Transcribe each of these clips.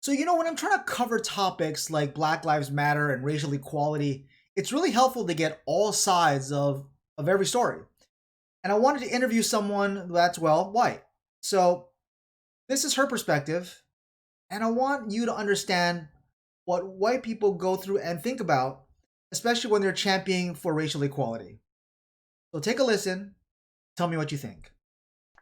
So, when I'm trying to cover topics like Black Lives Matter and racial equality, it's really helpful to get all sides of every story. And I wanted to interview someone that's, well, white. So, this is her perspective, and I want you to understand what white people go through and think about, especially when they're championing for racial equality. So, take a listen. Tell me what you think.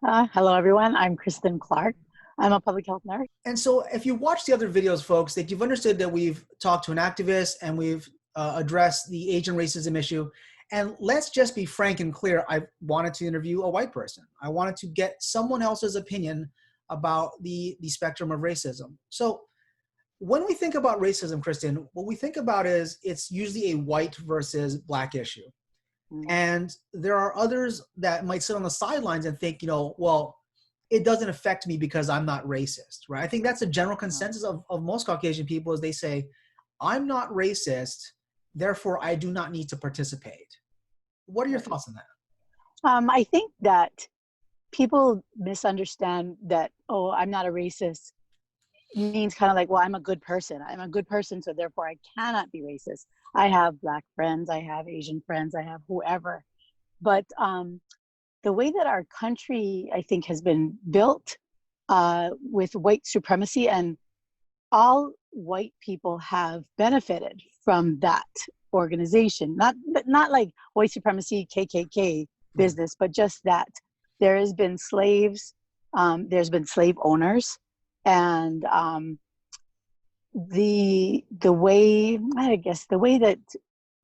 Hello, everyone. I'm Kristin Clark. I'm a public health nurse. And so, if you watch the other videos, folks, that you've understood that we've talked to an activist and we've addressed the Asian racism issue. And let's just be frank and clear. I wanted to interview a white person. I wanted to get someone else's opinion about the spectrum of racism. So, when we think about racism, Kristin, what we think about is it's usually a white versus black issue. Mm. And there are others that might sit on the sidelines and think, well, it doesn't affect me because I'm not racist, right? I think that's a general consensus of most Caucasian people is they say, I'm not racist, therefore I do not need to participate. What are your thoughts on that? I think that people misunderstand that, oh, I'm not a racist means kind of like, well, I'm a good person. I'm a good person, so therefore I cannot be racist. I have Black friends, I have Asian friends, I have whoever. But the way that our country, I think, has been built with white supremacy, and all white people have benefited from that organization. Not like white supremacy, KKK business, but just that there has been slaves, there's been slave owners, and the way, I guess the way that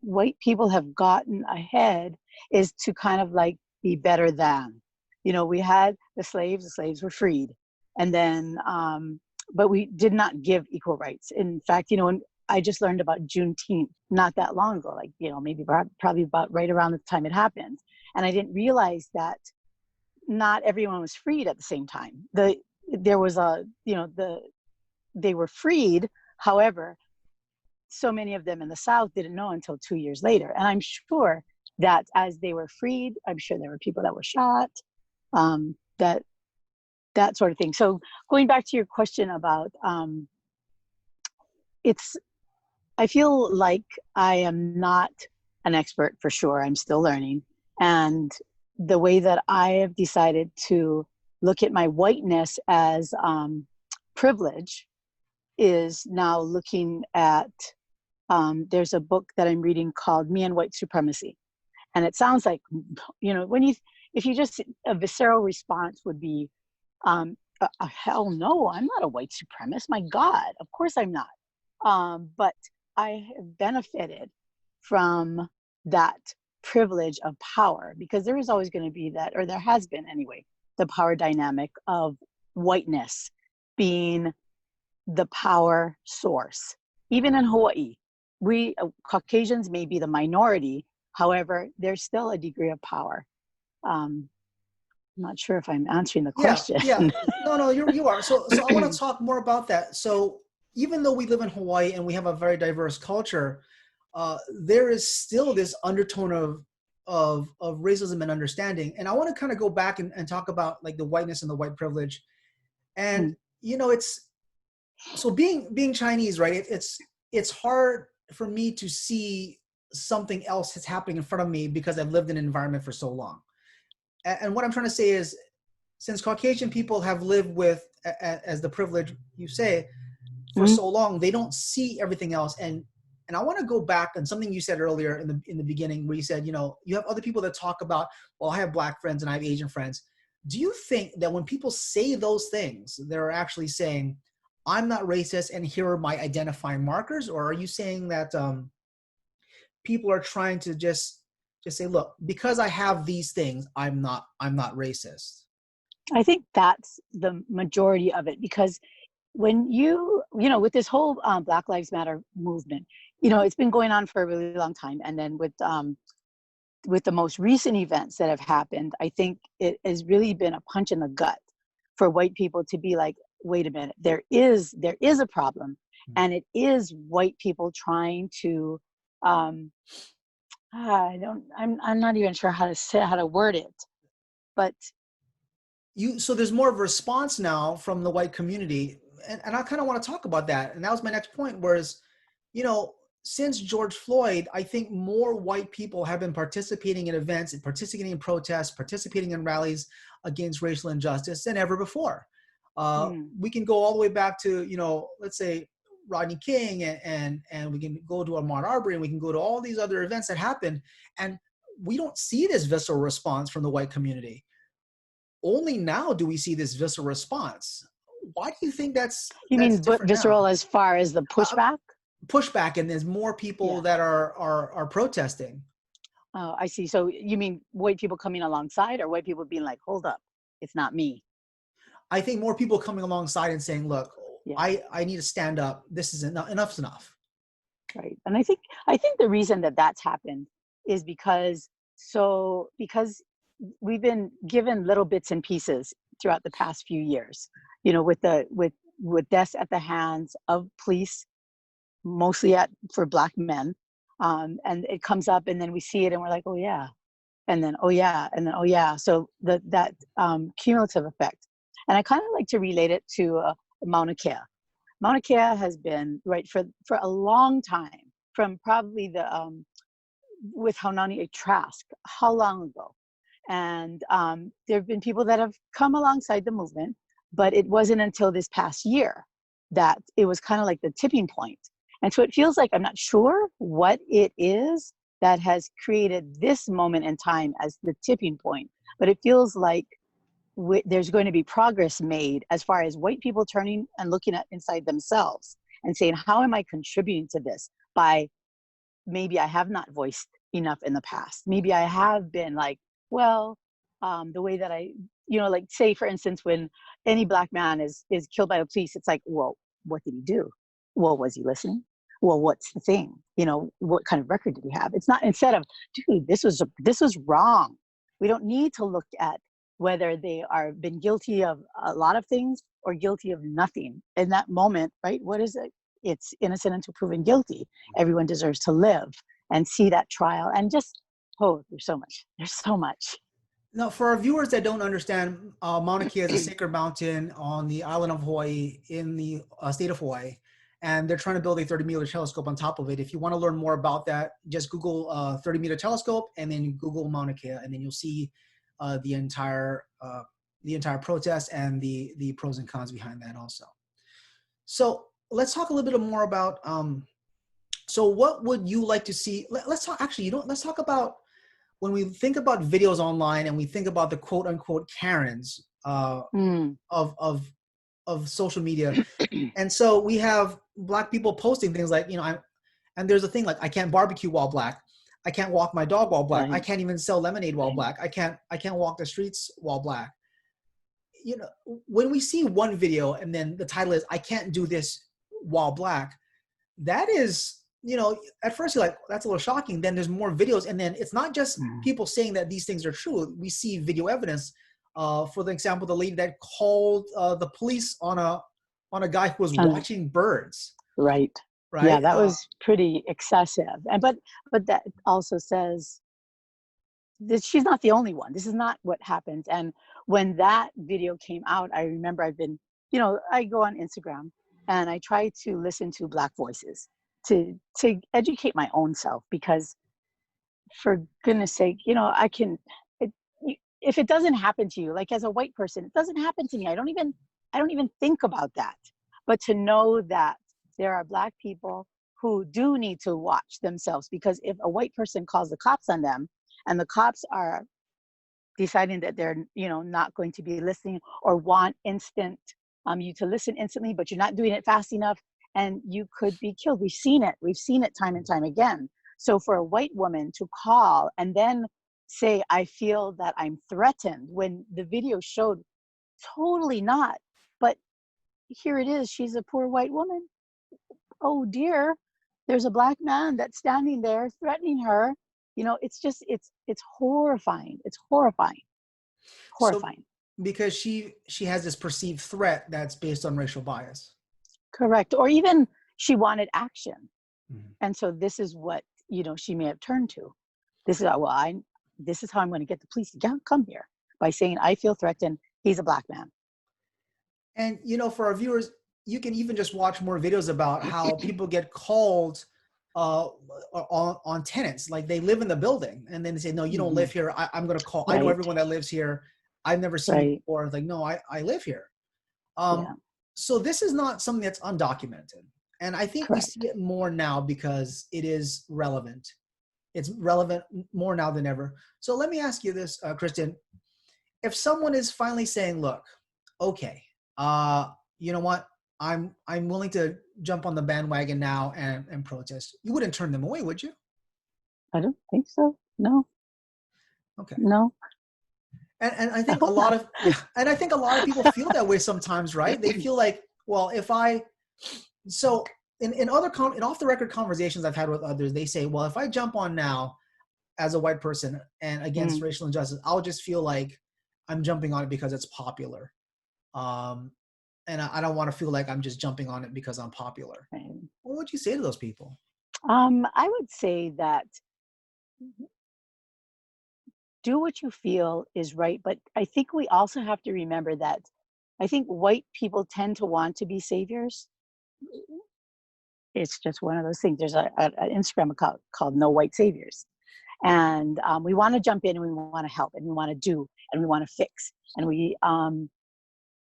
white people have gotten ahead is to kind of like be better than. We had the slaves were freed, and then but we did not give equal rights. In fact, when I just learned about Juneteenth not that long ago, like maybe probably about right around the time it happened, and I didn't realize that not everyone was freed at the same time. There was they were freed. However, so many of them in the South didn't know until 2 years later. And I'm sure that as they were freed, I'm sure there were people that were shot, that sort of thing. So going back to your question about, I feel like I am not an expert for sure. I'm still learning. And the way that I have decided to look at my whiteness as privilege is now looking at, there's a book that I'm reading called Me and White Supremacy. And it sounds like, a visceral response would be, hell no, I'm not a white supremacist. My God, of course I'm not. But I have benefited from that privilege of power, because there is always going to be that, or there has been anyway, the power dynamic of whiteness being the power source. Even in Hawaii, we Caucasians may be the minority. However, there's still a degree of power. I'm not sure if I'm answering the question. Yeah. No, you are. So I want to talk more about that. So even though we live in Hawaii and we have a very diverse culture, there is still this undertone of racism and understanding. And I want to kind of go back and talk about like the whiteness and the white privilege. And it's so being Chinese, right? It's hard for me to see something else that's happening in front of me because I've lived in an environment for so long. And what I'm trying to say is, since Caucasian people have lived with, as the privilege you say, for so long, they don't see everything else. And I want to go back on something you said earlier in the beginning, where you said, you have other people that talk about, well, I have Black friends and I have Asian friends. Do you think that when people say those things, they're actually saying, I'm not racist and here are my identifying markers? Or are you saying that people are trying to just say, look, because I have these things, I'm not racist? I think that's the majority of it, because when with this whole Black Lives Matter movement, it's been going on for a really long time. And then with the most recent events that have happened, I think it has really been a punch in the gut for white people to be like, wait a minute, there is a problem. And it is white people trying to, I'm not even sure how to word it, but so there's more of a response now from the white community. and I kind of want to talk about that. And that was my next point, whereas, you know, since George Floyd, I think more white people have been participating in events and participating in protests, participating in rallies against racial injustice than ever before. We can go all the way back to, you know, let's say Rodney King, and we can go to Ahmaud Arbery, and we can go to all these other events that happened, and we don't see this visceral response from the white community. Only now do we see this visceral response. Why do you think that's different visceral now? as far as the pushback? Pushback, and there's more people that are protesting. Oh, I see. So you mean white people coming alongside, or white people being like, hold up, it's not me? I think more people coming alongside and saying, look, Yeah. I need to stand up. This is enough. Enough's enough. Right. And I think the reason that that's happened is because we've been given little bits and pieces throughout the past few years, you know, with deaths at the hands of police, mostly for Black men. And it comes up, and then we see it and we're like, oh yeah. And then, oh yeah. And then, oh yeah. So that cumulative effect. And I kind of like to relate it to Mauna Kea. Mauna Kea has been for a long time, from probably with Haunani Trask, how long ago? And there have been people that have come alongside the movement, but it wasn't until this past year that it was kind of like the tipping point. And so it feels like, I'm not sure what it is that has created this moment in time as the tipping point, but it feels like there's going to be progress made as far as white people turning and looking at inside themselves and saying, how am I contributing to this? By maybe I have not voiced enough in the past. Maybe I have been like, well, the way that I, you know, like say for instance, when any Black man is killed by the police, it's like, well, what did he do? Well, was he listening? Well, what's the thing? You know, what kind of record did he have? It's not, instead of, dude, this was wrong. We don't need to look at whether they are been guilty of a lot of things or guilty of nothing in that moment, right? What is it? It's innocent until proven guilty. Everyone deserves to live and see that trial. And just, oh, there's so much. Now, for our viewers that don't understand, Mauna Kea is a sacred mountain on the island of Hawaii in the state of Hawaii. And they're trying to build a 30-meter telescope on top of it. If you want to learn more about that, just Google 30-meter telescope, and then you Google Mauna Kea, and then you'll see the entire protest and the pros and cons behind that also. So let's talk a little bit more about. So what would you like to see? Let's talk. Actually, let's talk about when we think about videos online and we think about the quote unquote Karens of social media. And so we have Black people posting things like, you know, and there's a thing like, I can't barbecue while Black. I can't walk my dog while Black. Right. I can't even sell lemonade while Black. I can't walk the streets while Black. You know, when we see one video and then the title is, I can't do this while Black, that is, you know, at first you're like, that's a little shocking. Then there's more videos. And then it's not just people saying that these things are true. We see video evidence. For the example, the lady that called the police on a guy who was watching birds. Right. Yeah, that was pretty excessive. And but that also says that she's not the only one. This is not what happens. And when that video came out, I remember I've been, you know, I go on Instagram and I try to listen to Black voices to educate my own self, because for goodness sake, you know, if it doesn't happen to you, like as a white person, it doesn't happen to me. I don't even think about that. But to know that there are Black people who do need to watch themselves, because if a white person calls the cops on them and the cops are deciding that they're, you know, not going to be listening or want you to listen instantly, but you're not doing it fast enough and you could be killed. We've seen it time and time again. So for a white woman to call and then say, I feel that I'm threatened, when the video showed totally not, but here it is, she's a poor white woman. Oh dear, there's a Black man that's standing there threatening her. You know, it's just, it's horrifying. It's horrifying. So, because she has this perceived threat that's based on racial bias. Correct. Or even she wanted action. Mm-hmm. And so this is what, you know, she may have turned to. This is, this is how I'm going to get the police to come here, by saying, I feel threatened. He's a Black man. And, you know, for our viewers, you can even just watch more videos about how people get called on tenants, like they live in the building, and then they say, no, you don't Mm-hmm. live here. I'm going to call. I know Right. everyone that lives here. I've never seen you Right. before. It's like, no, I live here. Yeah. So this is not something that's undocumented. And I think we see Correct. it more now because it is relevant. It's relevant more now than ever. So let me ask you this, Kristin. If someone is finally saying, look, okay, you know what? I'm willing to jump on the bandwagon now and protest. You wouldn't turn them away, would you? I don't think so. No. Okay. No. And I I think a hope lot not. of and I think a lot of people feel that way sometimes, right? They feel like, well, if I so in other in off the record conversations I've had with others, they say, well, if I jump on now as a white person and against Mm. racial injustice, I'll just feel like I'm jumping on it because it's popular. And I don't want to feel like I'm just jumping on it because I'm popular. Right. What would you say to those people? I would say that do what you feel is right, but I think we also have to remember that I think white people tend to want to be saviors. It's just one of those things. There's an Instagram account called No White Saviors. And we want to jump in and we want to help and we want to do and we want to fix. And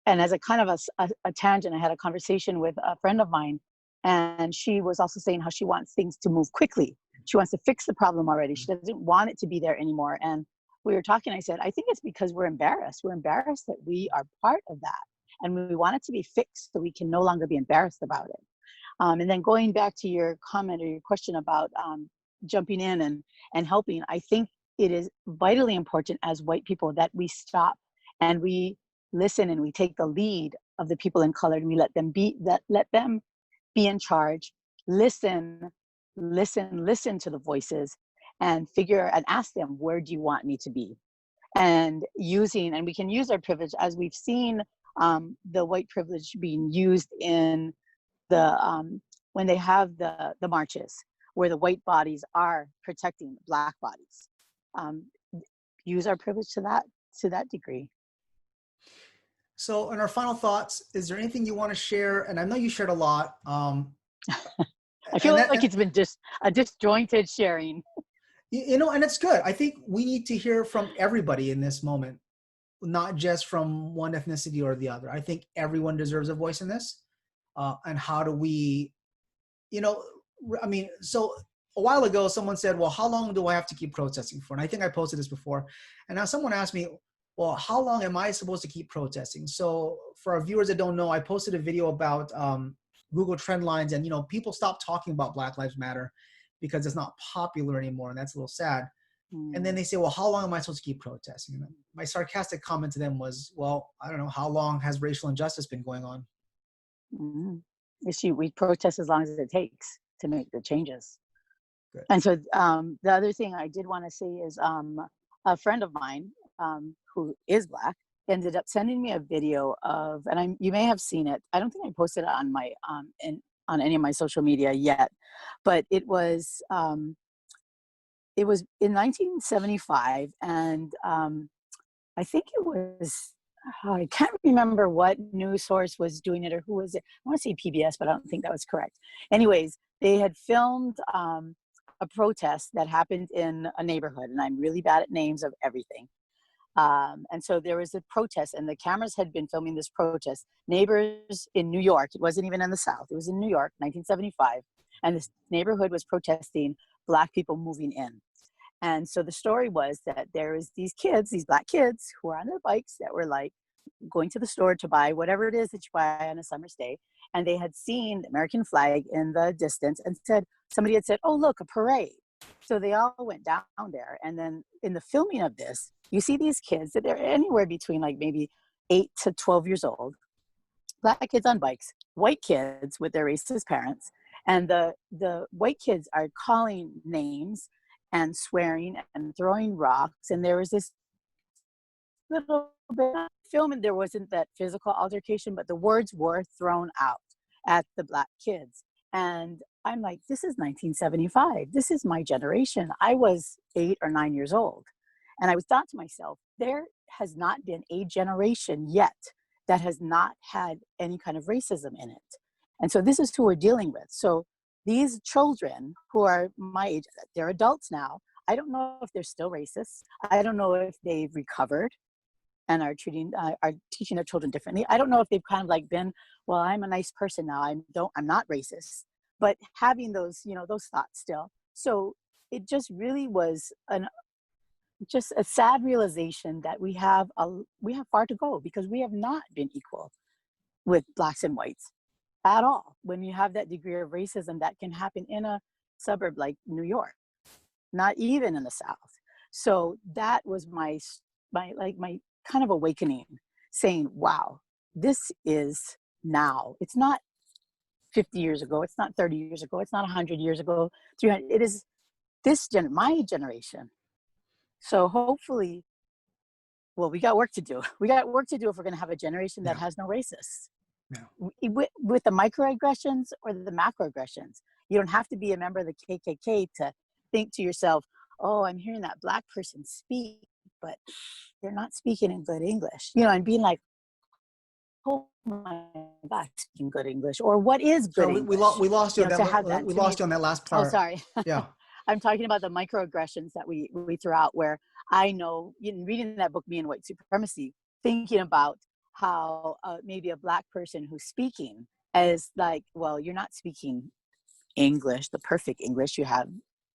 and as a kind of a tangent, I had a conversation with a friend of mine, and she was also saying how she wants things to move quickly. She wants to fix the problem already. She doesn't want it to be there anymore. And we were talking, I said, I think it's because we're embarrassed. We're embarrassed that we are part of that. And we want it to be fixed so we can no longer be embarrassed about it. And then going back to your comment or your question about jumping in and helping, I think it is vitally important as white people that we stop and we listen and we take the lead of the people in color and we let them be in charge. Listen to the voices and ask them, where do you want me to be? And we can use our privilege as we've seen the white privilege being used in the when they have the marches where the white bodies are protecting black bodies. Um, use our privilege to that degree. So in our final thoughts, is there anything you want to share? And I know you shared a lot. I feel like it's been just a disjointed sharing. And it's good. I think we need to hear from everybody in this moment, not just from one ethnicity or the other. I think everyone deserves a voice in this. And how do we, so a while ago, someone said, well, how long do I have to keep protesting for? And I think I posted this before. And now someone asked me, well, how long am I supposed to keep protesting? So for our viewers that don't know, I posted a video about Google trend lines, and people stopped talking about Black Lives Matter because it's not popular anymore, and that's a little sad. And then they say, well, how long am I supposed to keep protesting? And my sarcastic comment to them was, well, I don't know, how long has racial injustice been going on? Mm-hmm. We protest as long as it takes to make the changes. Good. And so the other thing I did want to say is a friend of mine who is Black ended up sending me a video of, and you may have seen it. I don't think I posted it on my on any of my social media yet, but it was in 1975, and I think it was. I can't remember what news source was doing it or who was it. I want to say PBS, but I don't think that was correct. Anyways, they had filmed a protest that happened in a neighborhood, and I'm really bad at names of everything. And so there was a protest, and the cameras had been filming this protest. Neighbors in New York, it wasn't even in the South, it was in New York, 1975. And this neighborhood was protesting Black people moving in. And so the story was that there was these Black kids who were on their bikes that were like going to the store to buy whatever it is that you buy on a summer's day. And they had seen the American flag in the distance and somebody had said, oh, look, a parade. So they all went down there. And then in the filming of this, you see these kids that they're anywhere between like maybe 8 to 12 years old, Black kids on bikes, white kids with their racist parents. And the white kids are calling names and swearing and throwing rocks. And there was this little bit of film, and there wasn't that physical altercation, but the words were thrown out at the Black kids. And I'm like, this is 1975. This is my generation. I was 8 or 9 years old. And I thought to myself, there has not been a generation yet that has not had any kind of racism in it. And so this is who we're dealing with. So these children who are my age, they're adults now. I don't know if they're still racist. I don't know if they've recovered and are teaching their children differently. I don't know if they've kind of like been, well, I'm a nice person now. I'm not racist, but having those, those thoughts still. So it just really was just a sad realization that we have far to go, because we have not been equal with blacks and whites at all. When you have that degree of racism that can happen in a suburb like New York, not even in the South. So that was my kind of awakening, saying, wow, this is now. It's not 50 years ago. It's not 30 years ago. It's not 100 years ago. 300. It is my generation. So hopefully, well, we got work to do. We got work to do if we're going to have a generation that has no racists. Yeah. With the microaggressions or the macroaggressions. You don't have to be a member of the KKK to think to yourself, oh, I'm hearing that black person speak, but they're not speaking in good English. And being like, oh my gosh, speaking good English, or what is good English? We lost you. We lost you on that last part. Oh, sorry. Yeah. I'm talking about the microaggressions that we throw out, where I know, in reading that book, Me and White Supremacy, thinking about how maybe a black person who's speaking is like, well, you're not speaking English, the perfect English you have,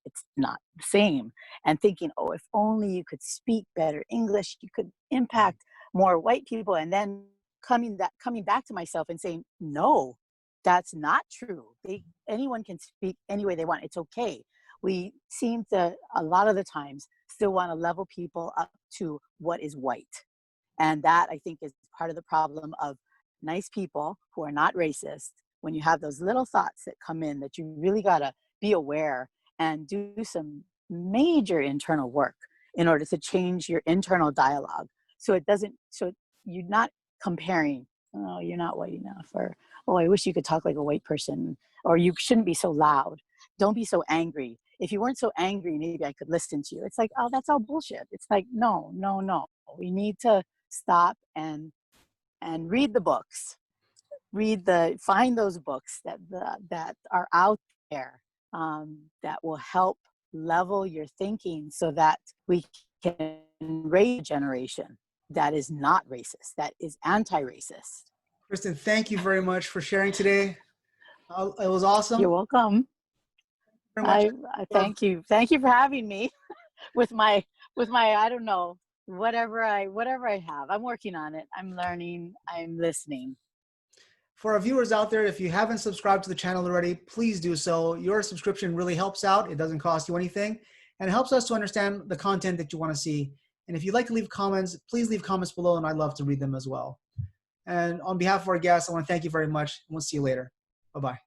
it's not the same. And thinking, oh, if only you could speak better English, you could impact more white people. And then coming back to myself and saying, no, that's not true. Anyone can speak any way they want. It's okay. We seem to, a lot of the times, still want to level people up to what is white. And that, I think, is part of the problem of nice people who are not racist. When you have those little thoughts that come in, that you really got to be aware and do some major internal work in order to change your internal dialogue. So you're not comparing, oh, you're not white enough, or, oh, I wish you could talk like a white person, or you shouldn't be so loud. Don't be so angry. If you weren't so angry, maybe I could listen to you. It's like, oh, that's all bullshit. It's like, no. We need to stop and read the books. Find those books that are out there that will help level your thinking, so that we can raise a generation that is not racist, that is anti-racist. Kristin, thank you very much for sharing today. It was awesome. You're welcome. I thank you. Thank you for having me with my I don't know, whatever I have. I'm working on it. I'm learning. I'm listening. For our viewers out there, if you haven't subscribed to the channel already, please do so. Your subscription really helps out. It doesn't cost you anything, and it helps us to understand the content that you want to see. And if you'd like to leave comments, please leave comments below, and I'd love to read them as well. And on behalf of our guests, I want to thank you very much, and we'll see you later. Bye-bye.